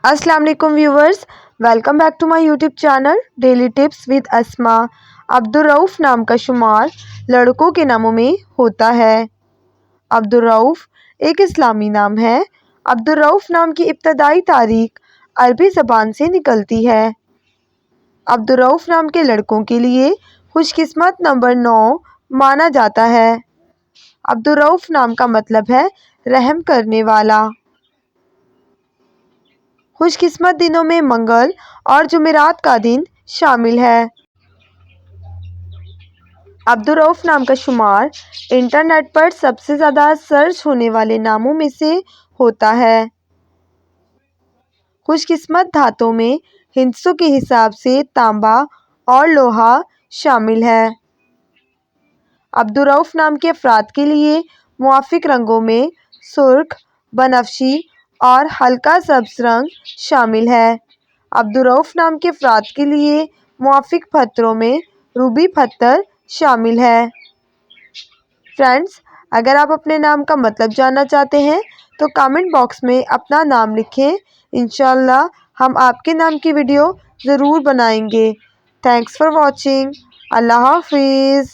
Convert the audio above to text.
अस्सलाम वालेकुम viewers, welcome back to my YouTube channel daily tips with Asma. Abdur Rauf नाम का शुमार लड़कों के नामों में होता है। अब्दुर्रऊफ एक इस्लामी नाम है। अब्दुर्रऊफ नाम की इब्तदाई तारीख अरबी ज़बान से निकलती है। अब्दुर्रऊफ नाम के लड़कों के लिए खुशकिस्मत नंबर 9 माना जाता है। अब्दुर्रऊफ नाम का मतलब है रहम करने वाला। खुशकिस्मत दिनों में मंगल और जुमेरात का दिन शामिल है। अब्दुर्रऊफ नाम का शुमार इंटरनेट पर सबसे ज़्यादा सर्च होने वाले नामों में से होता है। खुशकिस्मत धातों में हिंसों के हिसाब से तांबा और लोहा शामिल है। अब्दुर्रऊफ नाम के अफराद के लिए मुआफिक रंगों में सुर्ख, बनफशी और हल्का सब्ज़ रंग शामिल है। अब्दुर्रऊफ नाम के अफराद के लिए मुआफिक पत्थरों में रूबी पत्थर शामिल है। फ्रेंड्स, अगर आप अपने नाम का मतलब जानना चाहते हैं तो कमेंट बॉक्स में अपना नाम लिखें। इंशाल्लाह हम आपके नाम की वीडियो ज़रूर बनाएंगे। Thanks for watching. अल्लाह हाफिज़।